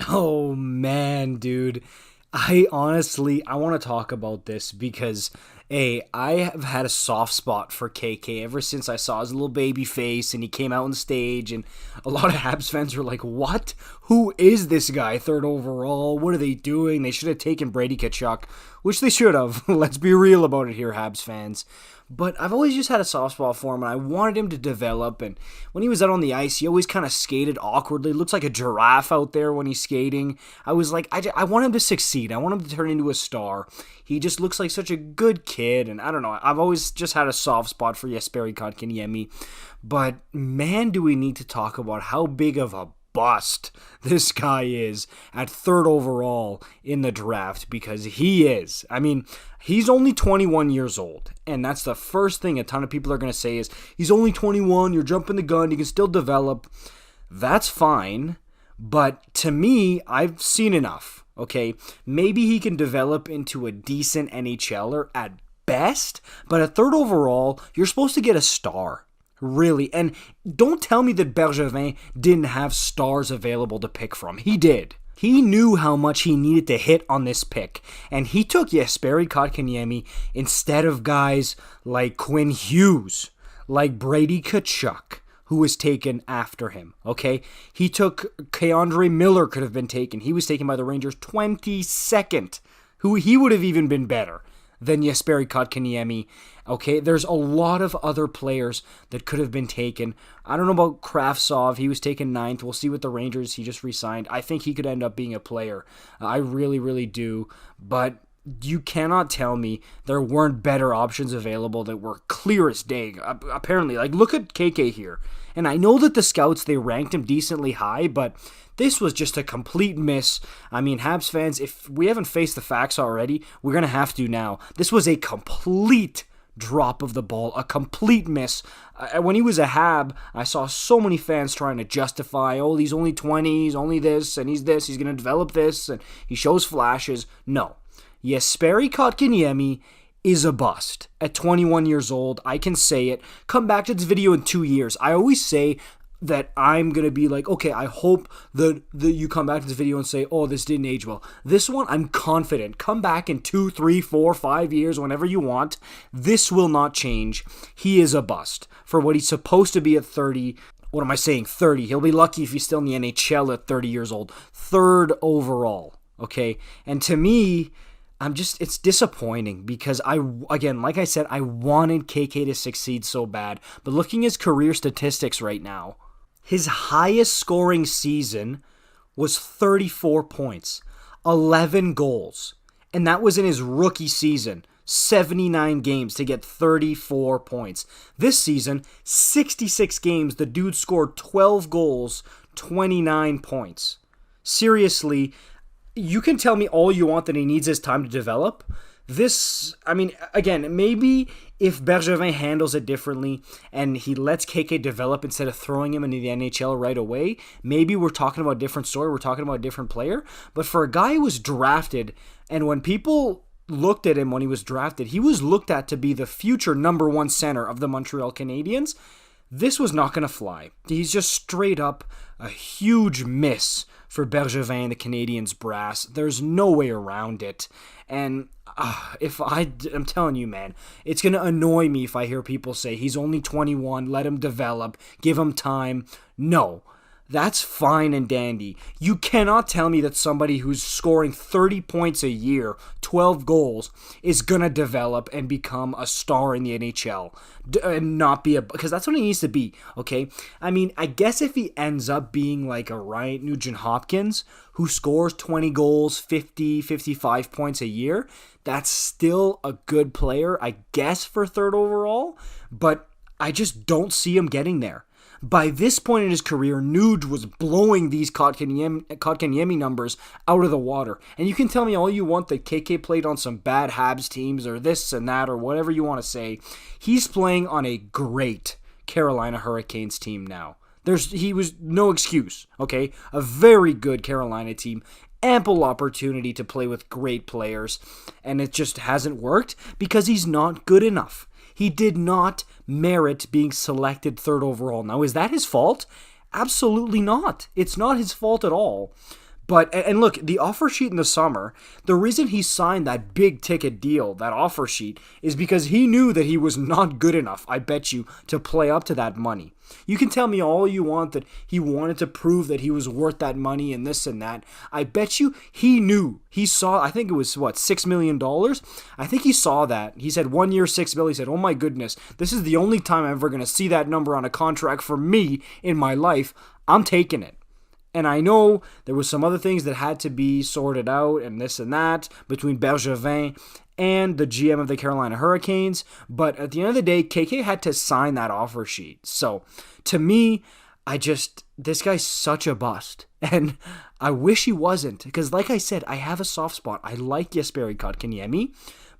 Oh man, dude. I want to talk about this because I have had a soft spot for KK ever since I saw his little baby face and he came out on stage, and a lot of Habs fans were like, "What? Who is this guy? Third overall? What are they doing? They should have taken Brady Tkachuk," which they should have. Let's be real about it here, Habs fans. But I've always just had a soft spot for him, and I wanted him to develop. And when he was out on the ice, he always kind of skated awkwardly. Looks like a giraffe out there when he's skating. I was like, I want him to succeed. I want him to turn into a star. He just looks like such a good kid, and I don't know. I've always just had a soft spot for Jesperi Kotkaniemi. But man, do we need to talk about how big of a bust this guy is at third overall in the draft, because he is. I mean, he's only 21 years old, and that's the first thing a ton of people are going to say is, he's only 21, you're jumping the gun, he can still develop. That's fine, but to me, I've seen enough, okay? Maybe he can develop into a decent NHLer at best, but at third overall, you're supposed to get a star. Really. And don't tell me that Bergevin didn't have stars available to pick from. He did. He knew how much he needed to hit on this pick, and he took Jesperi Kotkaniemi instead of guys like Quinn Hughes, like Brady Tkachuk, who was taken after him, okay? He took Keandre Miller, could have been taken. He was taken by the Rangers 22nd, who he would have even been better than Jesperi Kotkaniemi. Okay, there's a lot of other players that could have been taken. I don't know about Kravtsov. He was taken 9th. We'll see with the Rangers. He just re-signed. I think he could end up being a player. I really, really do. But you cannot tell me there weren't better options available that were clear as day. Apparently, like, look at KK here. And I know that the scouts, they ranked him decently high, but this was just a complete miss. I mean, Habs fans, if we haven't faced the facts already, we're going to have to now. This was a complete drop of the ball, a complete miss. When he was a Hab, I saw so many fans trying to justify, oh, he's only 20, he's only this, and he's this, he's going to develop this, and he shows flashes. No. Jesperi Kotkaniemi is a bust. At 21 years old, I can say it. Come back to this video in 2 years. I always say that I'm going to be like, okay, I hope that you come back to this video and say, oh, this didn't age well. This one, I'm confident. Come back in 2, 3, 4, 5 years, whenever you want. This will not change. He is a bust for what he's supposed to be at 30. What am I saying? 30. He'll be lucky if he's still in the NHL at 30 years old. Third overall, okay? And to me, it's disappointing because like I said, I wanted KK to succeed so bad. But looking at his career statistics right now, his highest scoring season was 34 points, 11 goals. And that was in his rookie season, 79 games to get 34 points. This season, 66 games, the dude scored 12 goals, 29 points. Seriously, you can tell me all you want that he needs his time to develop. This, I mean, again, maybe if Bergevin handles it differently and he lets KK develop instead of throwing him into the NHL right away, maybe we're talking about a different story, we're talking about a different player. But for a guy who was drafted, and when people looked at him when he was drafted, he was looked at to be the future number 1 center of the Montreal Canadiens. This was not going to fly. He's just straight up a huge miss for Bergevin and the Canadiens brass. There's no way around it. And I'm telling you, man, it's going to annoy me if I hear people say he's only 21, let him develop, give him time. No. That's fine and dandy. You cannot tell me that somebody who's scoring 30 points a year, 12 goals, is going to develop and become a star in the NHL. And not be because that's what he needs to be, okay? I mean, I guess if he ends up being like a Ryan Nugent-Hopkins, who scores 20 goals, 50, 55 points a year, that's still a good player, I guess, for third overall. But I just don't see him getting there. By this point in his career, Nuge was blowing these Kotkaniemi numbers out of the water. And you can tell me all you want that KK played on some bad Habs teams or this and that or whatever you want to say. He's playing on a great Carolina Hurricanes team now. He was no excuse, okay? A very good Carolina team. Ample opportunity to play with great players. And it just hasn't worked because he's not good enough. He did not merit being selected third overall. Now, is that his fault? Absolutely not. It's not his fault at all. But, and look, the offer sheet in the summer, the reason he signed that big ticket deal, that offer sheet, is because he knew that he was not good enough, I bet you, to play up to that money. You can tell me all you want that he wanted to prove that he was worth that money and this and that. I bet you he knew. He saw, I think it was, $6 million? I think he saw that. He said 1 year, $6 million. He said, oh my goodness, this is the only time I'm ever going to see that number on a contract for me in my life. I'm taking it. And I know there was some other things that had to be sorted out and this and that between Bergevin and the GM of the Carolina Hurricanes. But at the end of the day, KK had to sign that offer sheet. So to me, this guy's such a bust. And I wish he wasn't. Because like I said, I have a soft spot. I like Jesperi Kotkaniemi.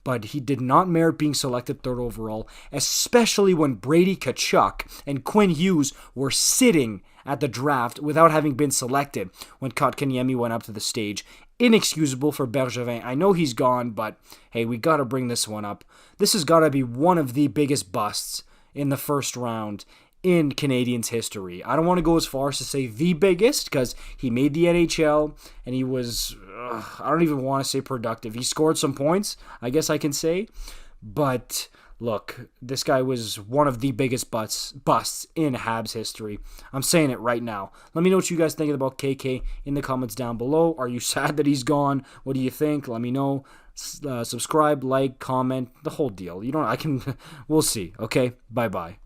But he did not merit being selected third overall, especially when Brady Tkachuk and Quinn Hughes were sitting at the draft without having been selected when Kotkaniemi went up to the stage. Inexcusable for Bergevin. I know he's gone, but hey, we got to bring this one up. This has got to be one of the biggest busts in the first round in Canadiens history. I don't want to go as far as to say the biggest, because he made the NHL and he was, I don't even want to say productive. He scored some points, I guess I can say. But look, this guy was one of the biggest busts in Habs history. I'm saying it right now. Let me know what you guys think about KK in the comments down below. Are you sad that he's gone? What do you think? Let me know. Subscribe, like, comment, the whole deal. We'll see. Okay, bye-bye.